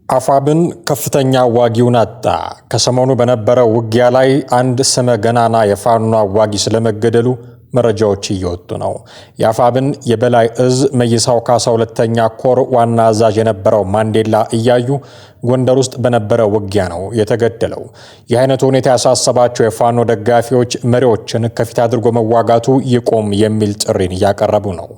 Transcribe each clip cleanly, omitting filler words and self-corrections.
አፋብን ከፍተኛ ዋጊውን አጣ። ከሰሞኑ በነበረው ውጊያ ላይ አንድ ስመ ገናና የፋኖ አዋጊ ስለመገደሉ መረጃዎች እየወጡ ነው። የአፋብን የበላይ እዝ መይሳው ካሳ ሁለተኛ ኮር ዋና አዛዥ የነበረው ማንዴላ እያዩ ጎንደር ውስጥ በነበረ ውጊያ ነው የተገደለው። ይህ አይነቱ ሁኔታ ያሳሰባቸው የፋኖ ደጋፊዎች መሪዎችን ከፊት አድርጎ መዋጋቱ ይቆም የሚል ጥሪን እያቀረቡ ነው።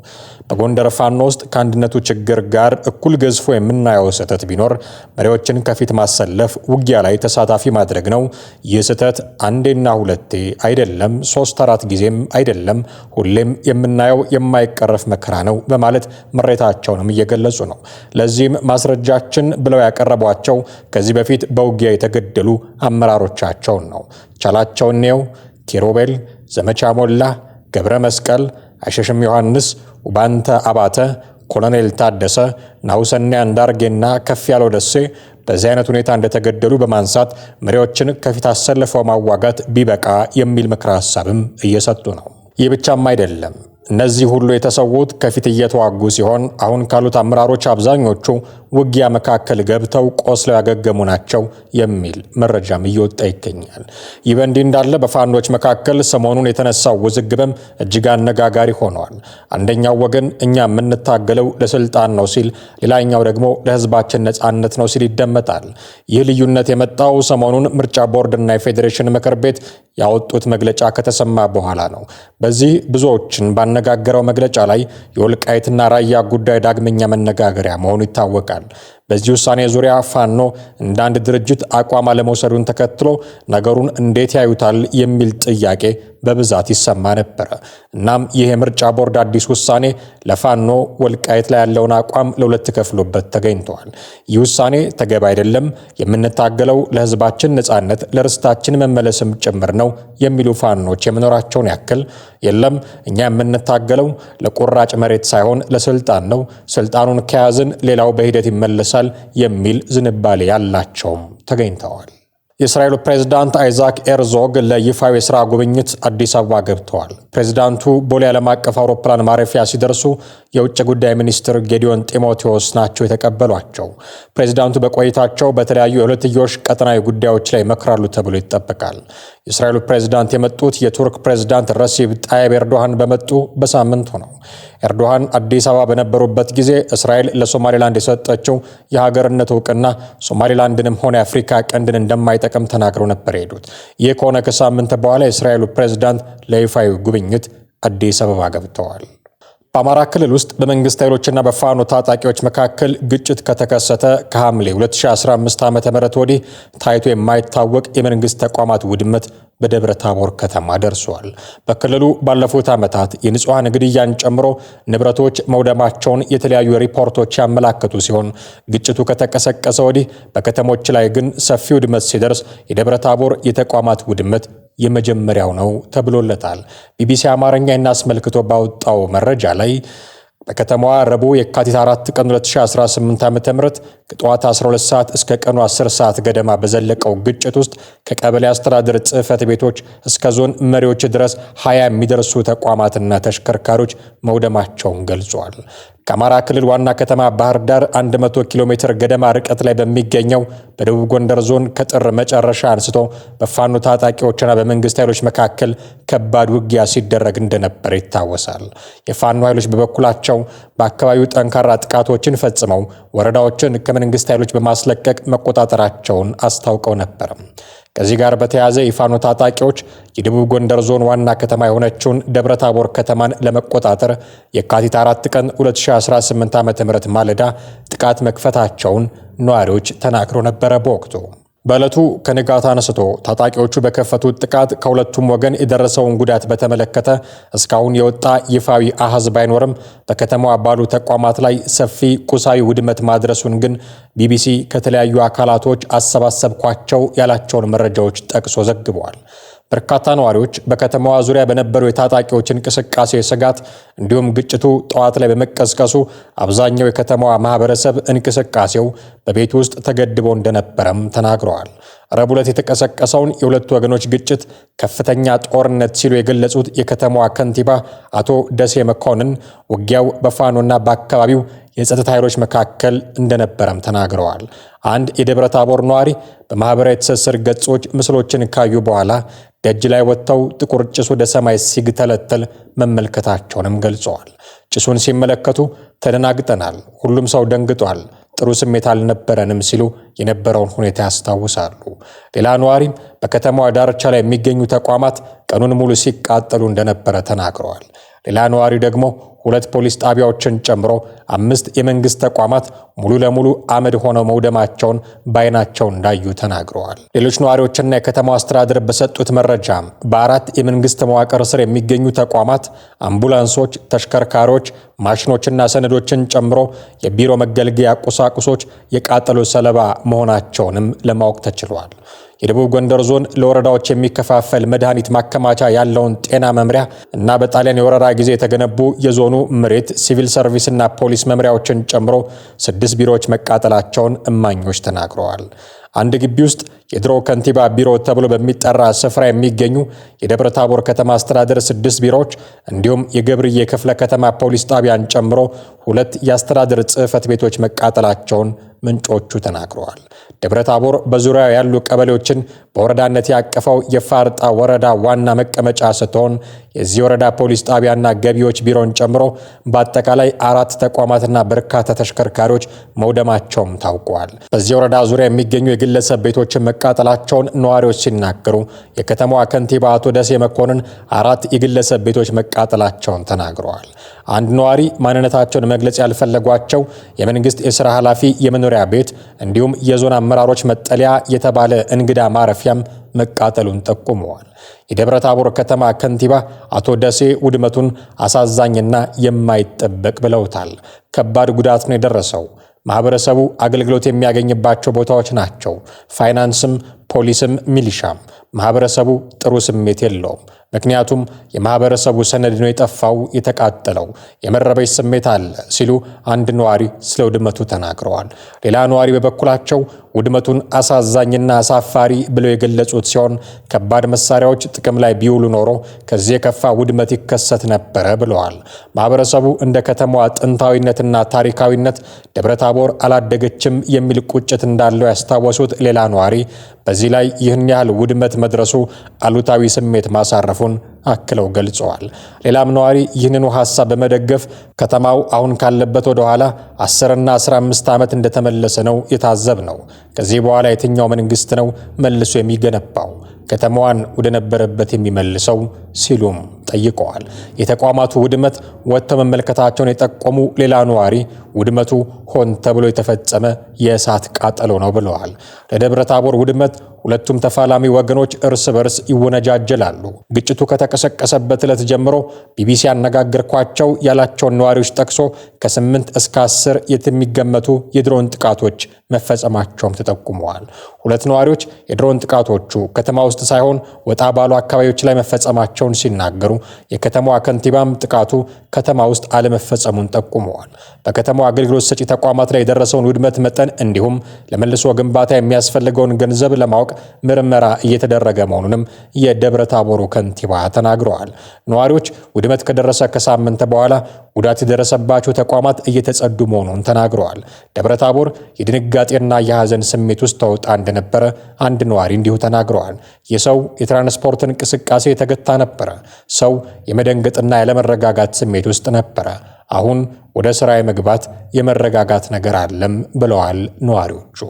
በጎንደር ፋኖ ውስጥ ከአንድነቱ ችግር ጋር እኩል ገዝፎ የምናየው ስህተት ቢኖር መሪዎችን ከፊት ማሰለፍ፣ ውጊያ ላይ ተሳታፊ ማድረግ ነው። ይህ ስህተት አንዴና ሁለቴ አይደለም፣ 3-4 ጊዜም አይደለም፣ ሁሌም የምናየው የማይቀረፍ መከራ ነው በማለት ምሬታቸውንም እየገለጹ ነው። ለዚህም ማስረጃችን ብለው ያቀረቧቸው ከዚህ በፊት በውጊያ የተገደሉ አመራሮቻቸውን ነው። ቻላቸው ኔው፣ ኪሮቤል፣ ዘመቻ ሞላ፣ ገብረ መስቀል፣ አሸሽም ዮሐንስ፣ ውባንተ አባተ፣ ኮሎኔል ታደሰ፣ ናሁሰኔ አንዳርጌና ከፍ ያለው ደሴ በዚህ አይነት ሁኔታ እንደተገደሉ በማንሳት መሪዎችን ከፊት አሰልፈው ማዋጋት ቢበቃ የሚል ምክረ ሐሳብም እየሰጡ ነው። ይህ ብቻም አይደለም። እነዚህ ሁሉ የተሰዉት ከፊት እየተዋጉ ሲሆን አሁን ካሉት አመራሮች አብዛኞቹ ውጊያ መካከል ገብተው ቆስለው ያገገሙ ናቸው የሚል መረጃም እየወጣ ይገኛል። ይህ በእንዲህ እንዳለ በፋኖች መካከል ሰሞኑን የተነሳው ውዝግብም እጅግ አነጋጋሪ ሆኗል። አንደኛው ወገን እኛ የምንታገለው ለስልጣን ነው ሲል፣ ሌላኛው ደግሞ ለሕዝባችን ነጻነት ነው ሲል ይደመጣል። ይህ ልዩነት የመጣው ሰሞኑን ምርጫ ቦርድና የፌዴሬሽን ምክር ቤት ያወጡት መግለጫ ከተሰማ በኋላ ነው። በዚህ ብዙዎችን ባነጋገረው መግለጫ ላይ የወልቃይትና ራያ ጉዳይ ዳግመኛ መነጋገሪያ መሆኑ ይታወቃል። በዚህ ውሳኔ ዙሪያ ፋኖ እንደ አንድ ድርጅት አቋም አለመውሰዱን ተከትሎ ነገሩን እንዴት ያዩታል የሚል ጥያቄ በብዛት ይሰማ ነበር። እናም ይህ የምርጫ ቦርድ አዲስ ውሳኔ ለፋኖ ወልቃይት ላይ ያለውን አቋም ለሁለት ከፍሎበት ተገኝተዋል። ይህ ውሳኔ ተገቢ አይደለም፣ የምንታገለው ለሕዝባችን ነጻነት ለርስታችን መመለስም ጭምር ነው የሚሉ ፋኖች የመኖራቸውን ያክል የለም እኛ የምንታገለው ለቁራጭ መሬት ሳይሆን ለስልጣን ነው፣ ስልጣኑን ከያዝን ሌላው በሂደት ይመለሳል የሚል ዝንባሌ ያላቸውም ተገኝተዋል። የእስራኤሉ ፕሬዝዳንት አይዛክ ኤርዞግ ለይፋዊ የሥራ ጉብኝት አዲስ አበባ ገብተዋል። ፕሬዝዳንቱ ቦሌ ዓለም አቀፍ አውሮፕላን ማረፊያ ሲደርሱ የውጭ ጉዳይ ሚኒስትር ጌዲዮን ጢሞቴዎስ ናቸው የተቀበሏቸው። ፕሬዝዳንቱ በቆይታቸው በተለያዩ የሁለትዮሽ ቀጠናዊ ጉዳዮች ላይ ይመክራሉ ተብሎ ይጠበቃል። የእስራኤሉ ፕሬዝዳንት የመጡት የቱርክ ፕሬዝዳንት ረሲብ ጣይብ ኤርዶሃን በመጡ በሳምንቱ ነው። ኤርዶሃን አዲስ አበባ በነበሩበት ጊዜ እስራኤል ለሶማሌላንድ የሰጠችው የሀገርነት እውቅና ሶማሌላንድንም ሆነ የአፍሪካ ቀንድን እንደማይጠቅም ተናግረው ነበር የሄዱት። ይህ ከሆነ ከሳምንት በኋላ የእስራኤሉ ፕሬዝዳንት ለይፋዊ ጉብኝት አዲስ አበባ ገብተዋል። በአማራ ክልል ውስጥ በመንግስት ኃይሎችና በፋኖ ታጣቂዎች መካከል ግጭት ከተከሰተ ከሐምሌ 2015 ዓ.ም ወዲህ ታይቶ የማይታወቅ የመንግስት ተቋማት ውድመት በደብረ ታቦር ከተማ ደርሷል። በክልሉ ባለፉት ዓመታት የንጹሃን ግድያን ጨምሮ ንብረቶች መውደማቸውን የተለያዩ ሪፖርቶች ያመላከቱ ሲሆን ግጭቱ ከተቀሰቀሰ ወዲህ በከተሞች ላይ ግን ሰፊ ውድመት ሲደርስ የደብረ ታቦር የተቋማት ውድመት የመጀመሪያው ነው ተብሎለታል። ቢቢሲ አማርኛ አስመልክቶ ባወጣው መረጃ ላይ በከተማዋ ረቡዕ የካቲት 4 ቀን 2018 ዓ.ም ከጠዋት 12 ሰዓት እስከ ቀኑ 10 ሰዓት ገደማ በዘለቀው ግጭት ውስጥ ከቀበሌ አስተዳደር ጽሕፈት ቤቶች እስከ ዞን መሪዎች ድረስ 20 የሚደርሱ ተቋማትና ተሽከርካሪዎች መውደማቸውን ገልጿል። ከአማራ ክልል ዋና ከተማ ባህር ዳር 100 ኪሎ ሜትር ገደማ ርቀት ላይ በሚገኘው በደቡብ ጎንደር ዞን ከጥር መጨረሻ አንስቶ በፋኖ ታጣቂዎችና በመንግስት ኃይሎች መካከል ከባድ ውጊያ ሲደረግ እንደነበር ይታወሳል። የፋኖ ኃይሎች በበኩላቸው በአካባቢው ጠንካራ ጥቃቶችን ፈጽመው ወረዳዎችን ከመንግስት ኃይሎች በማስለቀቅ መቆጣጠራቸውን አስታውቀው ነበር። ከዚህ ጋር በተያያዘ የፋኖ ታጣቂዎች የደቡብ ጎንደር ዞን ዋና ከተማ የሆነችውን ደብረ ታቦር ከተማን ለመቆጣጠር የካቲት 4 ቀን 2018 ዓ.ም ማለዳ ጥቃት መክፈታቸውን ነዋሪዎች ተናግረው ነበረ። በወቅቱ በዕለቱ ከንጋት አንስቶ ታጣቂዎቹ በከፈቱት ጥቃት ከሁለቱም ወገን የደረሰውን ጉዳት በተመለከተ እስካሁን የወጣ ይፋዊ አሃዝ ባይኖርም በከተማዋ ባሉ ተቋማት ላይ ሰፊ ቁሳዊ ውድመት ማድረሱን ግን ቢቢሲ ከተለያዩ አካላቶች አሰባሰብኳቸው ያላቸውን መረጃዎች ጠቅሶ ዘግበዋል። በርካታ ነዋሪዎች በከተማዋ ዙሪያ በነበሩ የታጣቂዎች እንቅስቃሴ ስጋት እንዲሁም ግጭቱ ጠዋት ላይ በመቀስቀሱ አብዛኛው የከተማዋ ማህበረሰብ እንቅስቃሴው በቤት ውስጥ ተገድቦ እንደነበረም ተናግረዋል። ረቡዕ ዕለት የተቀሰቀሰውን የሁለቱ ወገኖች ግጭት ከፍተኛ ጦርነት ሲሉ የገለጹት የከተማዋ ከንቲባ አቶ ደሴ መኮንን ውጊያው በፋኖና በአካባቢው የጸጥታ ኃይሎች መካከል እንደነበረም ተናግረዋል። አንድ የደብረ ታቦር ነዋሪ በማህበራዊ ትስስር ገጾች ምስሎችን ካዩ በኋላ ደጅ ላይ ወጥተው ጥቁር ጭስ ወደ ሰማይ ሲግተለተል መመልከታቸውንም ገልጸዋል። ጭሱን ሲመለከቱ ተደናግጠናል፣ ሁሉም ሰው ደንግጧል፣ ጥሩ ስሜት አልነበረንም ሲሉ የነበረውን ሁኔታ ያስታውሳሉ። ሌላ ነዋሪም በከተማዋ ዳርቻ ላይ የሚገኙ ተቋማት ቀኑን ሙሉ ሲቃጠሉ እንደነበረ ተናግረዋል። ሌላ ነዋሪ ደግሞ 2 ፖሊስ ጣቢያዎችን ጨምሮ 5 የመንግስት ተቋማት ሙሉ ለሙሉ አመድ ሆነው መውደማቸውን በዓይናቸው እንዳዩ ተናግረዋል። ሌሎች ነዋሪዎችና የከተማው አስተዳደር በሰጡት መረጃም በ4 የመንግስት መዋቅር ስር የሚገኙ ተቋማት አምቡላንሶች፣ ተሽከርካሪዎች፣ ማሽኖችና ሰነዶችን ጨምሮ የቢሮ መገልገያ ቁሳቁሶች የቃጠሎ ሰለባ መሆናቸውንም ለማወቅ ተችሏል። የደቡብ ጎንደር ዞን ለወረዳዎች የሚከፋፈል መድኃኒት ማከማቻ ያለውን ጤና መምሪያ እና በጣሊያን የወረራ ጊዜ የተገነቡ የዞኑ መሬት ሲቪል ሰርቪስና ፖሊስ መምሪያዎችን ጨምሮ 6 ቢሮዎች መቃጠላቸውን እማኞች ተናግረዋል። አንድ ግቢ ውስጥ የድሮ ከንቲባ ቢሮ ተብሎ በሚጠራ ስፍራ የሚገኙ የደብረ ታቦር ከተማ አስተዳደር 6 ቢሮዎች እንዲሁም የገብርዬ ክፍለ ከተማ ፖሊስ ጣቢያን ጨምሮ 2 የአስተዳደር ጽሕፈት ቤቶች መቃጠላቸውን ምንጮቹ ተናግረዋል። ደብረ ታቦር በዙሪያው ያሉ ቀበሌዎችን በወረዳነት ያቀፈው የፋርጣ ወረዳ ዋና መቀመጫ ስትሆን የዚህ ወረዳ ፖሊስ ጣቢያና ገቢዎች ቢሮን ጨምሮ በአጠቃላይ 4 ተቋማትና በርካታ ተሽከርካሪዎች መውደማቸውም ታውቋል። በዚህ ወረዳ ዙሪያ የሚገኙ የግለሰብ ቤቶችን መቃጠላቸውን ነዋሪዎች ሲናገሩ የከተማዋ ከንቲባ አቶ ደሴ መኮንን 4 የግለሰብ ቤቶች መቃጠላቸውን ተናግረዋል። አንድ ነዋሪ ማንነታቸውን መግለጽ ያልፈለጓቸው የመንግስት የሥራ ኃላፊ የመኖሪያ ቤት እንዲሁም የዞን አመራሮች መጠለያ የተባለ እንግዳ ማረፊያም መቃጠሉን ጠቁመዋል። የደብረ ታቦር ከተማ ከንቲባ አቶ ደሴ ውድመቱን አሳዛኝና የማይጠበቅ ብለውታል። ከባድ ጉዳት ነው የደረሰው። ማህበረሰቡ አገልግሎት የሚያገኝባቸው ቦታዎች ናቸው። ፋይናንስም፣ ፖሊስም፣ ሚሊሻም። ማህበረሰቡ ጥሩ ስሜት የለውም። ምክንያቱም የማህበረሰቡ ሰነድ ነው የጠፋው፣ የተቃጠለው፣ የመረበሽ ስሜት አለ ሲሉ አንድ ነዋሪ ስለ ውድመቱ ተናግረዋል። ሌላ ነዋሪ በበኩላቸው ውድመቱን አሳዛኝና አሳፋሪ ብለው የገለጹት ሲሆን ከባድ መሳሪያዎች ጥቅም ላይ ቢውሉ ኖሮ ከዚህ የከፋ ውድመት ይከሰት ነበረ ብለዋል። ማህበረሰቡ እንደ ከተማዋ ጥንታዊነትና ታሪካዊነት ደብረ ታቦር አላደገችም የሚል ቁጭት እንዳለው ያስታወሱት ሌላ ነዋሪ በዚህ ላይ ይህን ያህል ውድመት መድረሱ አሉታዊ ስሜት ማሳረፉን አክለው ገልጸዋል። ሌላም ነዋሪ ይህንኑ ሐሳብ በመደገፍ ከተማው አሁን ካለበት ወደ ኋላ 10 እና 15 ዓመት እንደተመለሰ ነው የታዘብነው። ከዚህ በኋላ የትኛው መንግስት ነው መልሶ የሚገነባው ከተማዋን ወደ ነበረበት የሚመልሰው ሲሉም ጠይቀዋል። የተቋማቱ ውድመት ወጥተው መመልከታቸውን የጠቆሙ ሌላ ነዋሪ ውድመቱ ሆን ተብሎ የተፈጸመ የእሳት ቃጠሎ ነው ብለዋል። ለደብረ ታቦር ውድመት ሁለቱም ተፋላሚ ወገኖች እርስ በርስ ይወነጃጀላሉ። ግጭቱ ከተቀሰቀሰበት ዕለት ጀምሮ ቢቢሲ ያነጋገርኳቸው ያላቸውን ነዋሪዎች ጠቅሶ ከ8 እስከ 10 የሚገመቱ የድሮን ጥቃቶች መፈጸማቸውም ተጠቁመዋል። 2 ነዋሪዎች የድሮን ጥቃቶቹ ከተማ ውስጥ ሳይሆን ወጣ ባሉ አካባቢዎች ላይ መፈጸማቸውን ሲናገሩ፣ የከተማዋ ከንቲባም ጥቃቱ ከተማ ውስጥ አለመፈጸሙን ጠቁመዋል። በከተማዋ አገልግሎት ሰጪ ተቋማት ላይ የደረሰውን ውድመት መጠን እንዲሁም ለመልሶ ግንባታ የሚያስፈልገውን ገንዘብ ለማወቅ ምርመራ እየተደረገ መሆኑንም የደብረ ታቦሩ ከንቲባ ተናግረዋል። ነዋሪዎች ውድመት ከደረሰ ከሳምንት በኋላ ጉዳት የደረሰባቸው ተቋማት እየተጸዱ መሆኑን ተናግረዋል። ደብረ ታቦር የድንጋጤና የሐዘን ስሜት ውስጥ ተውጣ እንደነበረ አንድ ነዋሪ እንዲሁ ተናግረዋል። የሰው የትራንስፖርት እንቅስቃሴ የተገታ ነበረ። ሰው የመደንገጥና ያለመረጋጋት ስሜት ውስጥ ነበረ። አሁን ወደ ስራ የመግባት የመረጋጋት ነገር አለም ብለዋል ነዋሪዎቹ።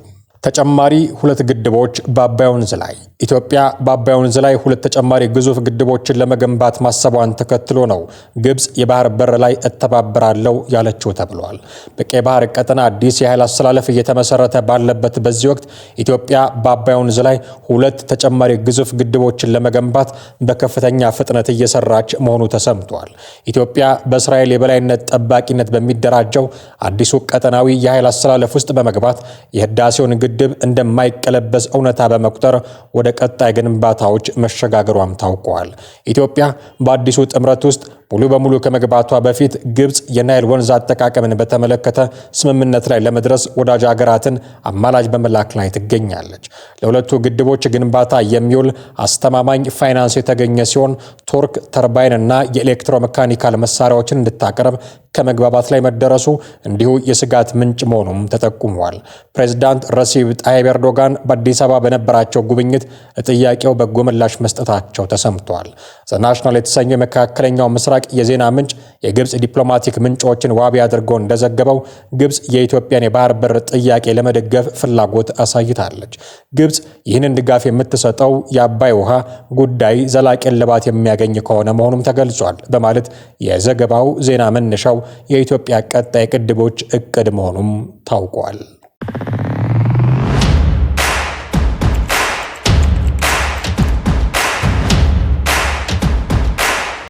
ተጨማሪ 2 ግድቦች በአባይ ወንዝ ላይ። ኢትዮጵያ በአባይ ወንዝ ላይ 2 ተጨማሪ ግዙፍ ግድቦችን ለመገንባት ማሰቧን ተከትሎ ነው ግብጽ የባህር በር ላይ እተባበራለሁ ያለችው ተብሏል። በቀይ ባህር ቀጠና አዲስ የኃይል አስተላለፍ እየተመሰረተ ባለበት በዚህ ወቅት ኢትዮጵያ በአባይ ወንዝ ላይ 2 ተጨማሪ ግዙፍ ግድቦችን ለመገንባት በከፍተኛ ፍጥነት እየሰራች መሆኑ ተሰምቷል። ኢትዮጵያ በእስራኤል የበላይነት ጠባቂነት በሚደራጀው አዲሱ ቀጠናዊ የኃይል አስተላለፍ ውስጥ በመግባት የህዳሴውን ግድብ እንደማይቀለበስ እውነታ በመቁጠር ወደ ቀጣይ ግንባታዎች መሸጋገሯም ታውቋል። ኢትዮጵያ በአዲሱ ጥምረት ውስጥ ሙሉ በሙሉ ከመግባቷ በፊት ግብጽ የናይል ወንዝ አጠቃቀምን በተመለከተ ስምምነት ላይ ለመድረስ ወዳጅ ሀገራትን አማላጅ በመላክ ላይ ትገኛለች። ለሁለቱ ግድቦች ግንባታ የሚውል አስተማማኝ ፋይናንስ የተገኘ ሲሆን ቶርክ ተርባይን እና የኤሌክትሮሜካኒካል መሳሪያዎችን እንድታቀርብ ከመግባባት ላይ መደረሱ እንዲሁ የስጋት ምንጭ መሆኑም ተጠቁሟል። ፕሬዝዳንት ረሲብ ጣይብ ኤርዶጋን በአዲስ አበባ በነበራቸው ጉብኝት ለጥያቄው በጎ ምላሽ መስጠታቸው ተሰምቷል። ዘናሽናል የተሰኘው የመካከለኛው ምስራቅ የዜና ምንጭ የግብጽ ዲፕሎማቲክ ምንጮችን ዋቢ አድርጎ እንደዘገበው ግብጽ የኢትዮጵያን የባህር በር ጥያቄ ለመደገፍ ፍላጎት አሳይታለች። ግብጽ ይህንን ድጋፍ የምትሰጠው የአባይ ውሃ ጉዳይ ዘላቂ እልባት የሚያገኝ ከሆነ መሆኑም ተገልጿል በማለት የዘገባው ዜና መነሻው የኢትዮጵያ ቀጣይ ግድቦች እቅድ መሆኑም ታውቋል።